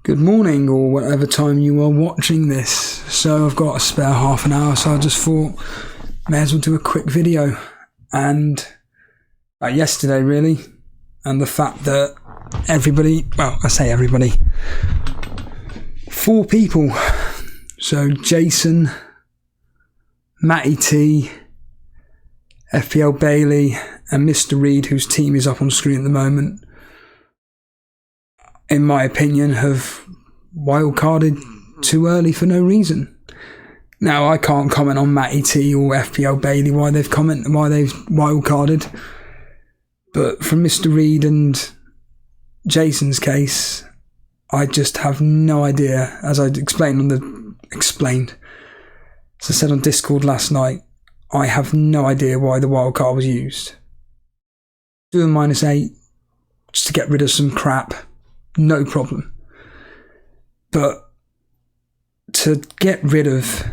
Good morning, or whatever time you are watching this. So I've got a spare half an hour, so I just thought may as well do a quick video. And yesterday really, and the fact that everybody, well, I say everybody, 4 people, so Jason, Matty T, FPL Bailey and Mr. Reed, whose team is up on screen at the moment, in my opinion, have wildcarded too early for no reason. Now, I can't comment on Matty T or FPL Bailey why they've wildcarded, but from Mr. Reed and Jason's case, I just have no idea. As I explained as I said on Discord last night, I have no idea why the wildcard was used. Doing -8 just to get rid of some crap. No problem. But to get rid of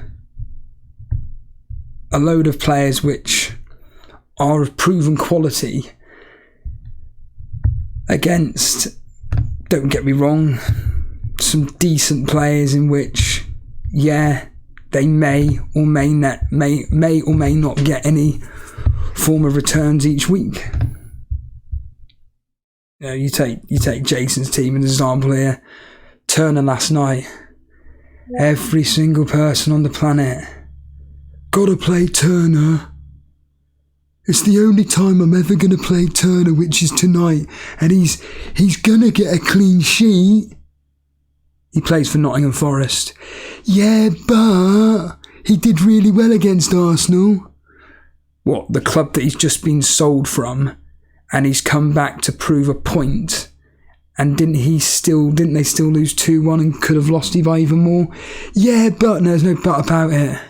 a load of players which are of proven quality against, don't get me wrong, some decent players in which, yeah, they may or may not get any form of returns each week. You know, you take Jason's team as an example here. Turner last night. Every single person on the planet. Gotta play Turner. It's the only time I'm ever gonna play Turner, which is tonight. And he's gonna get a clean sheet. He plays for Nottingham Forest. Yeah, but he did really well against Arsenal. What, the club that he's just been sold from? And he's come back to prove a point. And didn't they still lose 2-1 and could have lost by even more? Yeah, but there's no but about it.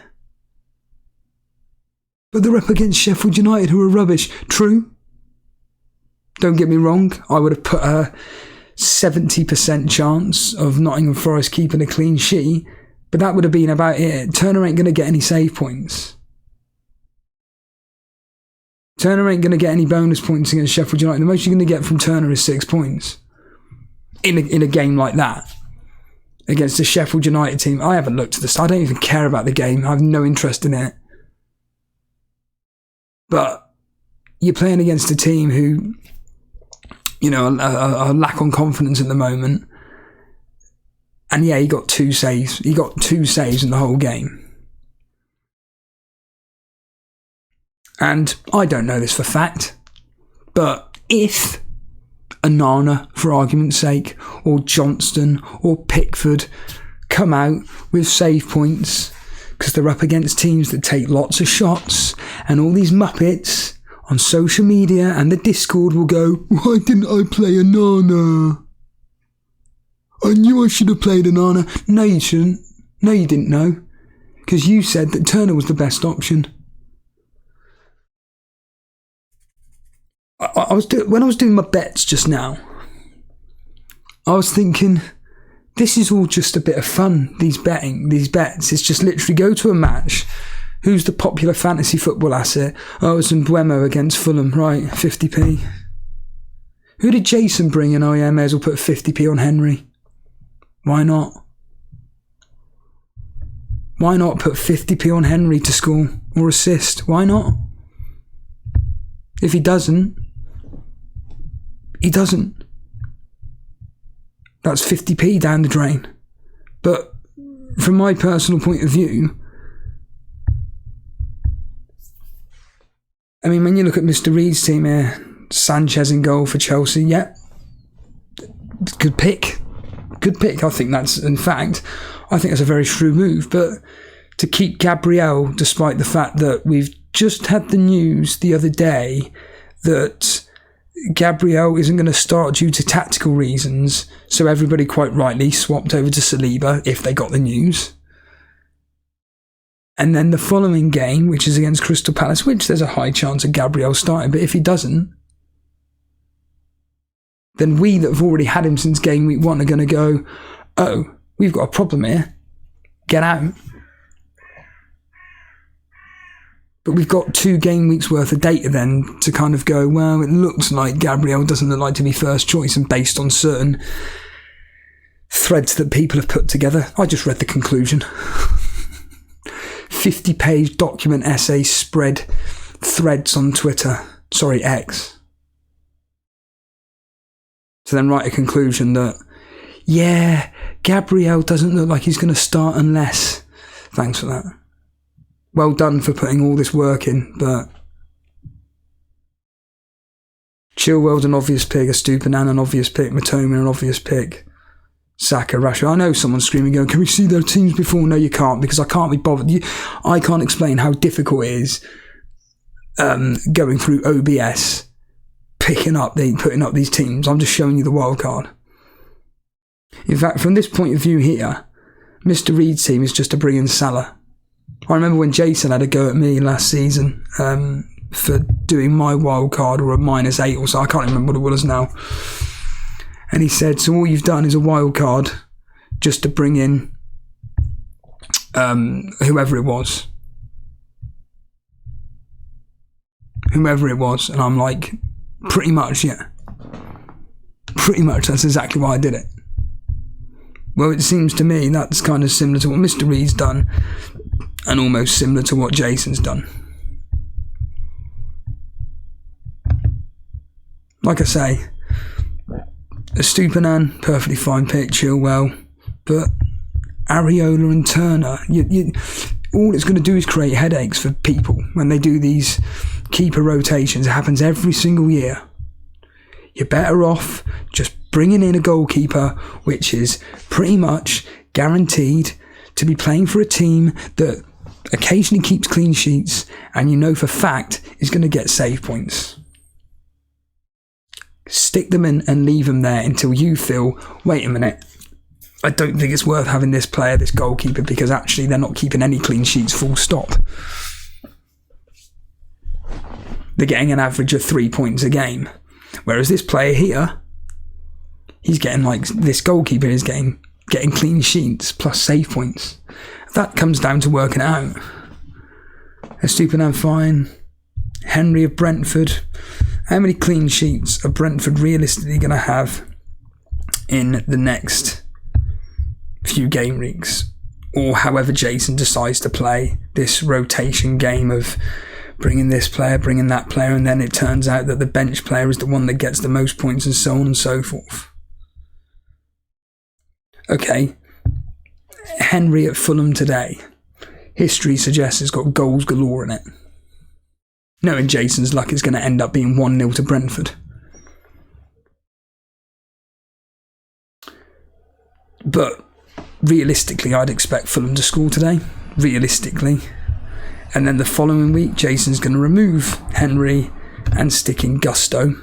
But they're up against Sheffield United, who are rubbish. True. Don't get me wrong. I would have put a 70% chance of Nottingham Forest keeping a clean sheet, but that would have been about it. Turner ain't going to get any save points. Turner ain't going to get any bonus points against Sheffield United. The most you're going to get from Turner is 6 points. In a game like that. Against a Sheffield United team. I haven't looked at this. I don't even care about the game. I have no interest in it. But you're playing against a team who, you know, are lack on confidence at the moment. And yeah, he got 2 saves. He got 2 saves in the whole game. And I don't know this for fact, but if Onana, for argument's sake, or Johnston or Pickford come out with save points because they're up against teams that take lots of shots, and all these muppets on social media and the Discord will go, why didn't I play Onana? I knew I should have played Onana. No, you shouldn't. No, you didn't know, because you said that Turner was the best option. When I was doing my bets just now, I was thinking, this is all just a bit of fun, these bets. It's just literally go to a match. Who's the popular fantasy football asset? Oh, it's Mbuemo against Fulham, right, 50p. Who did Jason bring in? Oh yeah, may as well put 50p on Henry. Why not? Why not put 50p on Henry to score or assist? Why not? If he doesn't, he doesn't. That's 50p down the drain. But from my personal point of view, I mean, when you look at Mr. Reed's team here, Sanchez in goal for Chelsea, yeah, good pick. Good pick. I think that's a very shrewd move. But to keep Gabriel, despite the fact that we've just had the news the other day that Gabriel isn't going to start due to tactical reasons, so everybody quite rightly swapped over to Saliba if they got the news. And then the following game, which is against Crystal Palace, which there's a high chance of Gabriel starting, but if he doesn't, then we that have already had him since Gameweek 1 are going to go, oh, we've got a problem here. Get out. But we've got 2 game weeks worth of data then to kind of go, well, it looks like Gabriel doesn't look like to be first choice, and based on certain threads that people have put together. I just read the conclusion. 50-page document essay spread threads on Twitter. Sorry, X. To then write a conclusion that, yeah, Gabriel doesn't look like he's going to start unless... Thanks for that. Well done for putting all this work in, but... Chilwell's an obvious pick, Estupiñán an obvious pick, Matoma an obvious pick, Saka, Rashford. I know someone's screaming, going, can we see their teams before? No, you can't, because I can't be bothered. I can't explain how difficult it is going through OBS, putting up these teams. I'm just showing you the wild card. In fact, from this point of view here, Mr. Reed's team is just to bring in Salah. I remember when Jason had a go at me last season for doing my wild card, or a -8 or so, I can't remember what it was now. And he said, so all you've done is a wild card just to bring in whoever it was. And I'm like, pretty much, yeah. Pretty much, that's exactly why I did it. Well, it seems to me that's kind of similar to what Mr. Reed's done, and almost similar to what Jason's done. Like I say, Estupiñán, perfectly fine pick, Chilwell, but Areola and Turner, all it's going to do is create headaches for people when they do these keeper rotations. It happens every single year. You're better off just bringing in a goalkeeper, which is pretty much guaranteed to be playing for a team that occasionally keeps clean sheets, and you know for fact is going to get save points. Stick them in and leave them there until you feel, wait a minute, I don't think it's worth having this player, this goalkeeper, because actually they're not keeping any clean sheets, full stop. They're getting an average of 3 points a game. Whereas this player here, he's getting, like, this goalkeeper is getting clean sheets plus save points. That comes down to working it out. Estupiñán fine. Henry of Brentford. How many clean sheets are Brentford realistically going to have in the next few game weeks? Or however Jason decides to play this rotation game of bringing this player, bringing that player, and then it turns out that the bench player is the one that gets the most points, and so on and so forth. Okay, Henry at Fulham today. History suggests it's got goals galore in it. Knowing Jason's luck, it's going to end up being 1-0 to Brentford. But realistically, I'd expect Fulham to score today. Realistically. And then the following week, Jason's going to remove Henry and stick in Gusto.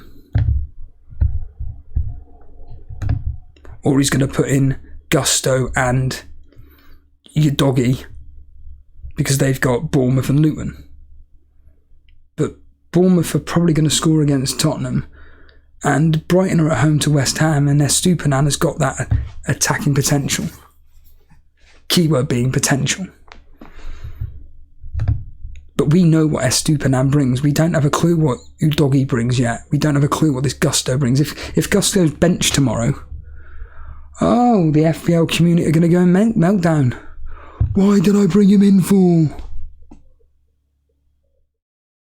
Or he's going to put in Gusto and Udogie, because they've got Bournemouth and Luton. But Bournemouth are probably going to score against Tottenham, and Brighton are at home to West Ham, and Estupiñán has got that attacking potential. Keyword being potential. But we know what Estupiñán brings. We don't have a clue what Udogie brings yet. We don't have a clue what this Gusto brings. If Gusto's benched tomorrow, oh, the FPL community are going to go in meltdown. Why did I bring him in for?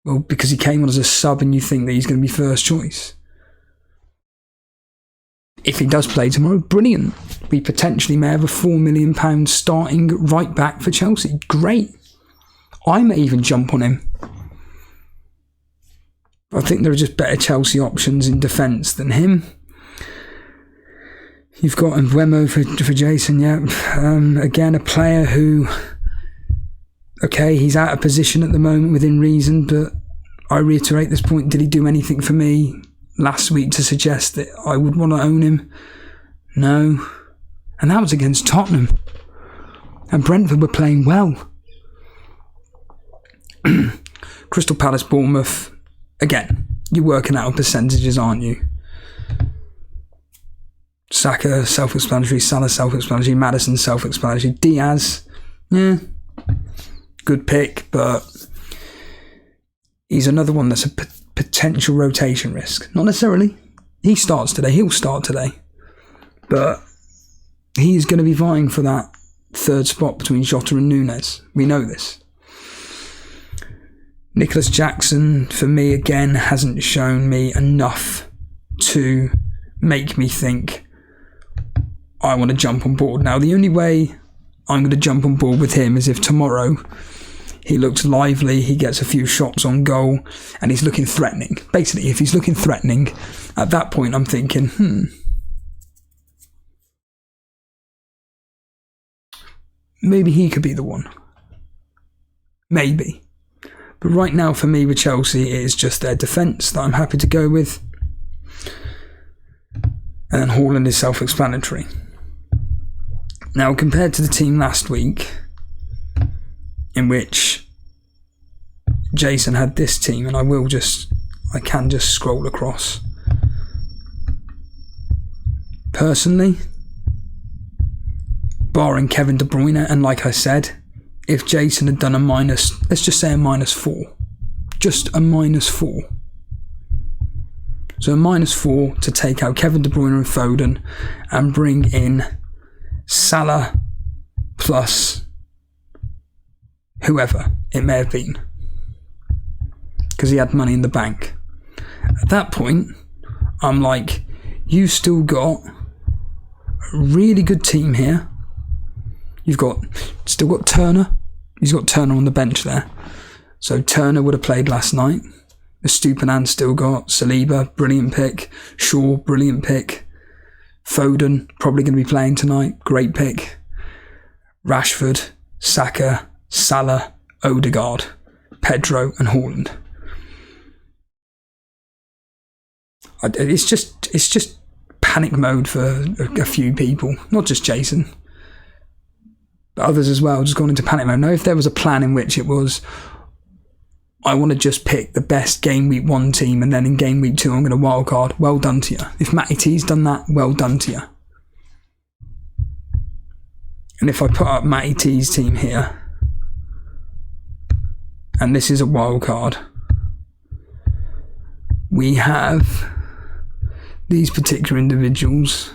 Well, because he came on as a sub and you think that he's going to be first choice. If he does play tomorrow, brilliant. We potentially may have a £4 million starting right back for Chelsea. Great. I may even jump on him. I think there are just better Chelsea options in defence than him. You've got Mbeumo for Jason, yeah. Again, a player who, okay, he's out of position at the moment within reason, but I reiterate this point, did he do anything for me last week to suggest that I would want to own him? No. And that was against Tottenham. And Brentford were playing well. Crystal Palace, Bournemouth. Again, you're working out on percentages, aren't you? Saka, self-explanatory. Salah, self-explanatory. Maddison, self-explanatory. Diaz, yeah, good pick, but he's another one that's a potential rotation risk. Not necessarily. He starts today. He'll start today. But he's going to be vying for that third spot between Jota and Nunes. We know this. Nicholas Jackson, for me, again, hasn't shown me enough to make me think I want to jump on board. Now, the only way I'm going to jump on board with him is if tomorrow he looks lively, he gets a few shots on goal, and he's looking threatening. Basically, if he's looking threatening, at that point I'm thinking, maybe he could be the one. Maybe. But right now, for me, with Chelsea, it is just their defence that I'm happy to go with. And then Haaland is self-explanatory. Now, compared to the team last week, in which Jason had this team, and I can just scroll across. Personally, barring Kevin De Bruyne, and like I said, if Jason had done let's just say a -4. Just a -4. So a -4 to take out Kevin De Bruyne and Foden and bring in Salah plus whoever it may have been. Because he had money in the bank. At that point, I'm like, you've still got a really good team here. You've still got Turner. He's got Turner on the bench there. So Turner would have played last night. Estupiñán still got Saliba, brilliant pick. Shaw, brilliant pick. Foden, probably going to be playing tonight. Great pick. Rashford, Saka, Salah, Odegaard, Pedro and Haaland. It's just panic mode for a few people, not just Jason, but others as well, just gone into panic mode. Now, if there was a plan in which it was, I want to just pick the best game week 1 team and then in game week 2 I'm going to wildcard, well done to you. If Matty T's done that, well done to you. And if I put up Matty T's team here, and this is a wildcard, we have these particular individuals.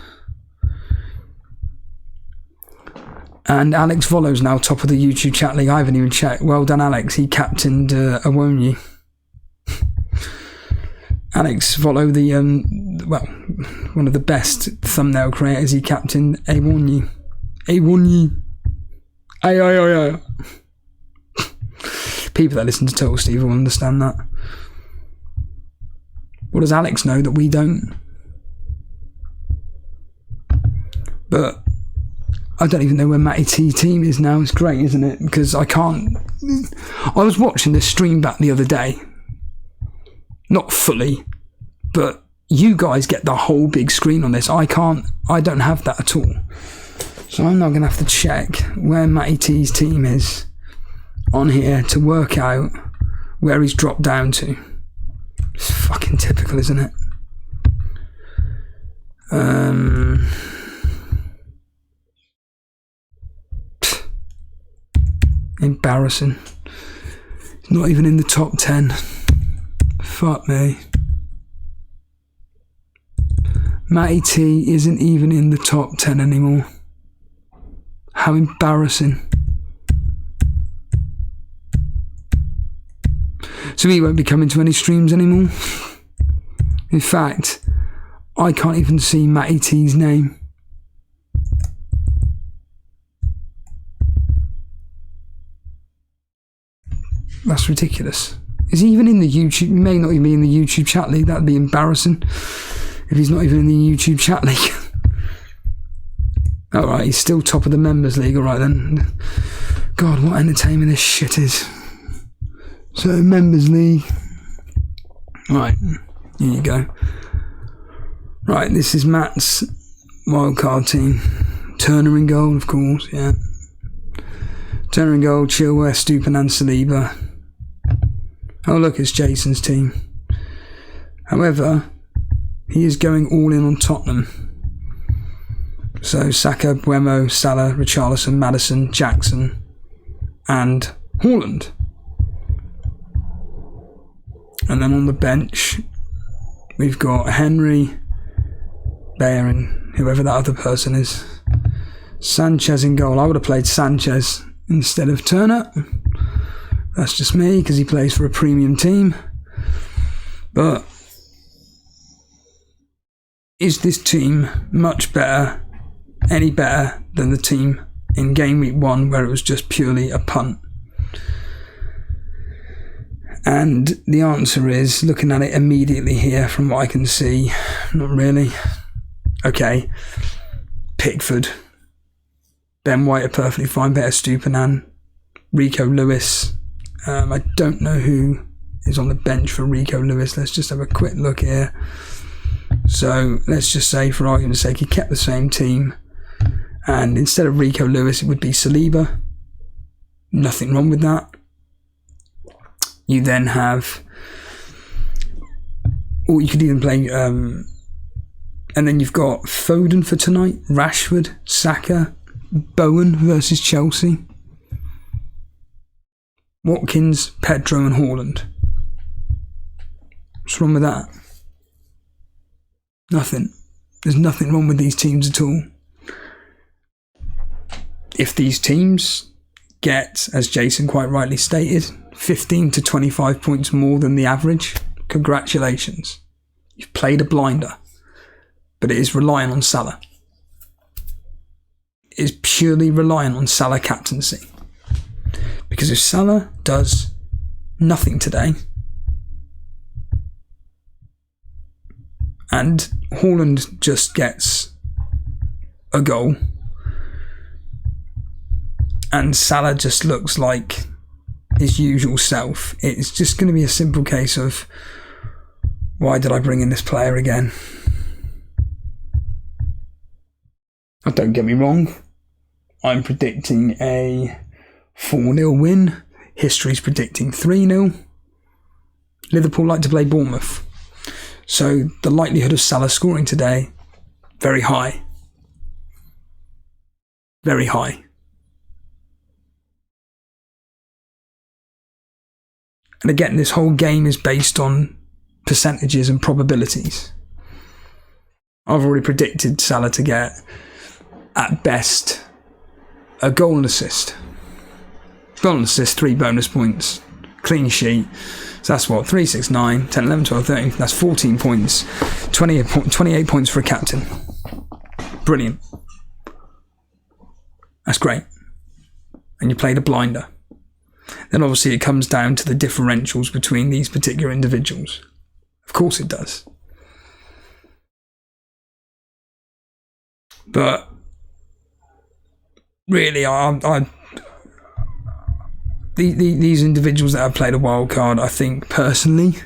And Alex Volo's now top of the YouTube chat league. I haven't even checked. Well done, Alex. He captained Awonyi. Alex Volo, one of the best thumbnail creators, he captained Awonyi. Ay. People that listen to Total Steve will understand that. What does Alex know that we don't? But I don't even know where Matty T's team is now. It's great, isn't it? Because I was watching this stream back the other day. Not fully, but you guys get the whole big screen on this. I don't have that at all. So I'm now going to have to check where Matty T's team is on here to work out where he's dropped down to. It's fucking typical, isn't it? Embarrassing. It's not even in the top 10. Fuck me. Matty T isn't even in the top 10 anymore. How embarrassing. So he won't be coming to any streams anymore. In fact, I can't even see Matty T's name. That's ridiculous. Is he even in the YouTube? He may not even be in the YouTube chat league. That'd be embarrassing if he's not even in the YouTube chat league. Alright, he's still top of the members league. Alright then. God, what entertainment this shit is. So, members league. Right, here you go. Right, this is Matt's wildcard team. Turner in goal, of course, yeah. Turner in goal, Chilwell, Estupiñán, Saliba. Oh look, it's Jason's team. However, he is going all in on Tottenham. So Saka, Buemo, Salah, Richarlison, Maddison, Jackson and Haaland. And then on the bench, we've got Henry, Bayer and whoever that other person is. Sanchez in goal. I would have played Sanchez instead of Turner. That's just me, because he plays for a premium team. But is this team much better, any better than the team in game week 1 where it was just purely a punt? And the answer is, looking at it immediately here from what I can see, not really. Okay, Pickford, Ben White are perfectly fine, better Stupinan, Rico Lewis. I don't know who is on the bench for Rico Lewis. Let's just have a quick look here. So let's just say, for argument's sake, he kept the same team, and instead of Rico Lewis it would be Saliba. Nothing wrong with that. You then have, or you could even play, and then you've got Foden for tonight, Rashford, Saka, Bowen versus Chelsea, Watkins, Pedro and Haaland. What's wrong with that? Nothing. There's nothing wrong with these teams at all. If these teams get, as Jason quite rightly stated, 15 to 25 points more than the average, congratulations. You've played a blinder. But it is relying on Salah. It is purely relying on Salah captaincy. Because if Salah does nothing today, and Haaland just gets a goal, and Salah just looks like his usual self, it's just going to be a simple case of, why did I bring in this player again? Now, don't get me wrong, I'm predicting a 4-0 win. History's predicting 3-0. Liverpool like to play Bournemouth. So the likelihood of Salah scoring today, very high. Very high. And again, this whole game is based on percentages and probabilities. I've already predicted Salah to get, at best, a goal and assist. Goal and assist, 3 bonus points. Clean sheet. So that's what? 3, 6, 9, 10, 11, 12, 13. That's 14 points. 28 points for a captain. Brilliant. That's great. And you played a blinder. Then obviously it comes down to the differentials between these particular individuals. Of course it does. But really, these individuals that have played a wild card, I think personally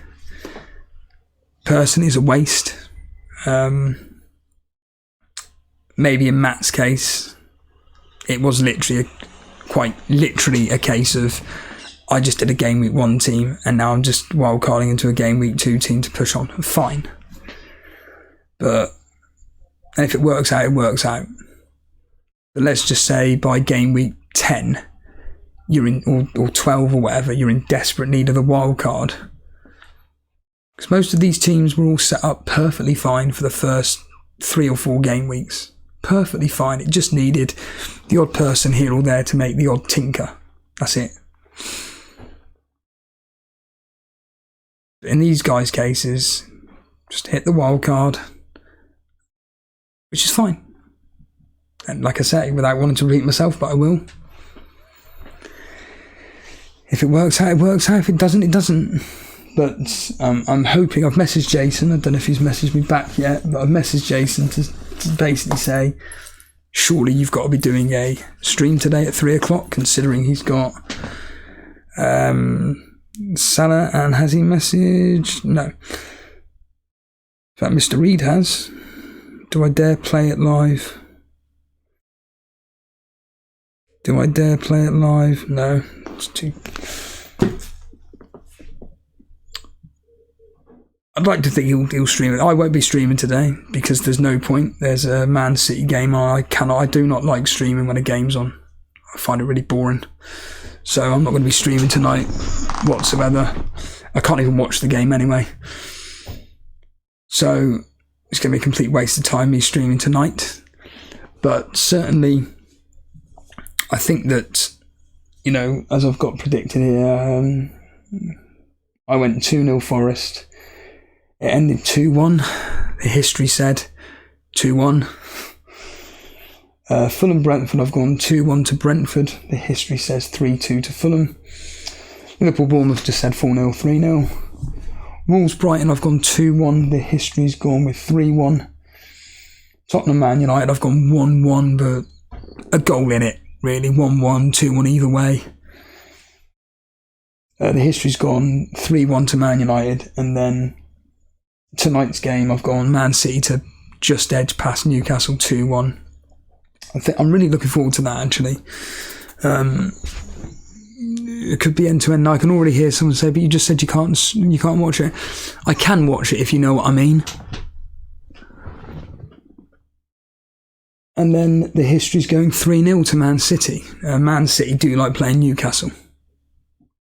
is a waste. Maybe in Matt's case, it was quite literally a case of, I just did a game week 1 team and now I'm just wild carding into a game week 2 team to push on. Fine. But and if it works out, it works out. But let's just say by game week 10, you're in, or 12 or whatever, you're in desperate need of the wild card. Because most of these teams were all set up perfectly fine for the first 3 or 4 game weeks. Perfectly fine. It just needed the odd person here or there to make the odd tinker. That's it. But in these guys' cases, just hit the wild card, which is fine. And like I say, without wanting to repeat myself, but I will. If it works out, it works out. If it doesn't, it doesn't. But I'm hoping, I've messaged Jason, I don't know if he's messaged me back yet, but I've messaged Jason to basically say, surely you've got to be doing a stream today at 3 o'clock, considering he's got Salah, and has he messaged? No. In fact, Mr. Reed has. Do I dare play it live? Do I dare play it live? No. It's too... I'd like to think he'll stream it. I won't be streaming today because there's no point. There's a Man City game on. I do not like streaming when a game's on. I find it really boring. So I'm not going to be streaming tonight whatsoever. I can't even watch the game anyway. So it's going to be a complete waste of time me streaming tonight. But certainly I think that, as I've got predicted here, I went 2-0 Forest. It ended 2-1. The history said 2-1. Fulham Brentford, I've gone 2-1 to Brentford. The history says 3-2 to Fulham. Liverpool Bournemouth just said 4-0, 3-0. Wolves Brighton, I've gone 2-1. The history's gone with 3-1. Tottenham Man United, I've gone 1-1, but a goal in it, really. 1-1, 2-1 either way. The history's gone 3-1 to Man United, and then tonight's game, I've gone Man City to just edge past Newcastle 2-1. I'm really looking forward to that, actually. It could be end to end. I can already hear someone say, "But you just said you can't watch it." I can watch it if you know what I mean. And then the history's going 3-0 to Man City. Man City do like playing Newcastle.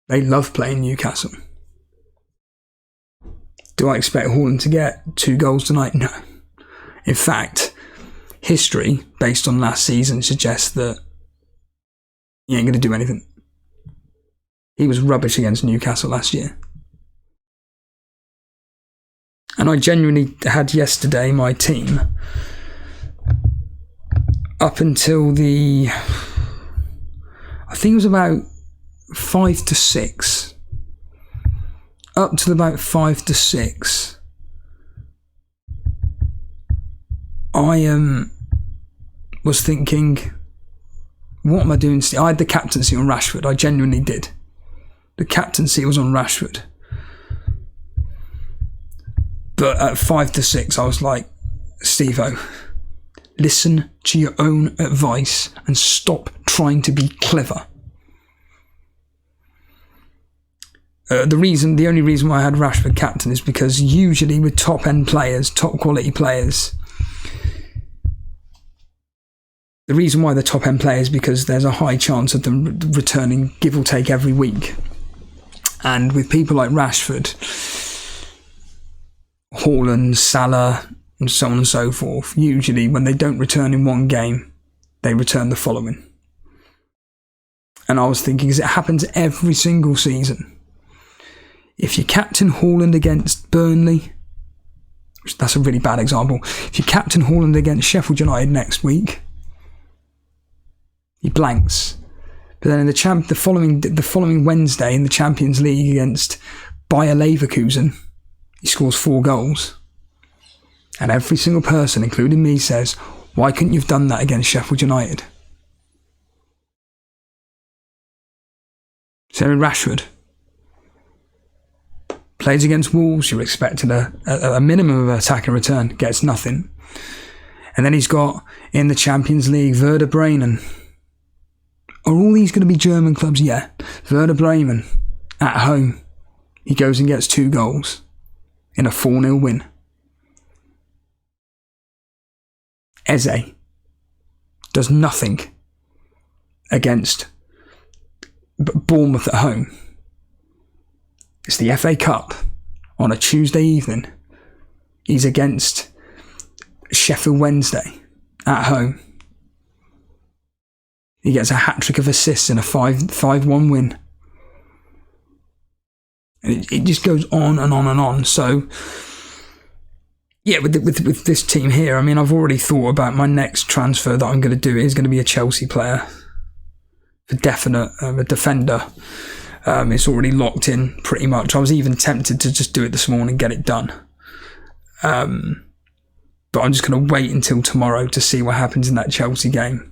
They love playing Newcastle. Do I expect Haaland to get 2 goals tonight? No. In fact, history, based on last season, suggests that he ain't going to do anything. He was rubbish against Newcastle last year. And I genuinely had yesterday my team up until I think it was about 5 to 6. Up to about 5 to 6. I was thinking, what am I doing? I had the captaincy on Rashford. I genuinely did. The captaincy was on Rashford. But at 5 to 6, I was like, Steve-O, listen to your own advice and stop trying to be clever. The only reason why I had Rashford captain is because usually with top-end players, top-quality players, the reason why they're top-end players is because there's a high chance of them returning, give or take, every week. And with people like Rashford, Haaland, Salah, and so on and so forth, usually when they don't return in one game, they return the following. And I was thinking, because it happens every single season. If you captain Haaland against Burnley, that's a really bad example. If you captain Haaland against Sheffield United next week, he blanks. But then in the following Wednesday in the Champions League against Bayer Leverkusen, he scores 4 goals. And every single person, including me, says, why couldn't you have done that against Sheffield United? So Rashford plays against Wolves, you're expecting a minimum of attack and return, gets nothing. And then he's got, in the Champions League, Werder Bremen. Are all these going to be German clubs? Yeah. Werder Bremen, at home, he goes and gets 2 goals in a 4-0 win. Eze does nothing against Bournemouth at home. It's the FA Cup on a Tuesday evening. He's against Sheffield Wednesday at home. He gets a hat-trick of assists in a 5-1 win. And it just goes on and on and on. So, yeah, with this team here, I mean, I've already thought about my next transfer that I'm going to do. It is going to be a Chelsea player. For definite, a defender. It's already locked in pretty much. I was even tempted to just do it this morning and get it done. But I'm just going to wait until tomorrow to see what happens in that Chelsea game.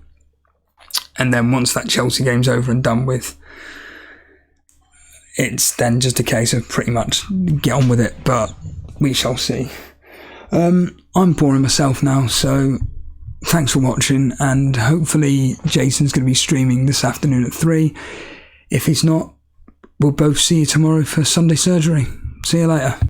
And then once that Chelsea game's over and done with, it's then just a case of pretty much get on with it. But we shall see. I'm boring myself now, so thanks for watching. And hopefully Jason's going to be streaming this afternoon at 3. If he's not, we'll both see you tomorrow for Sunday surgery. See you later.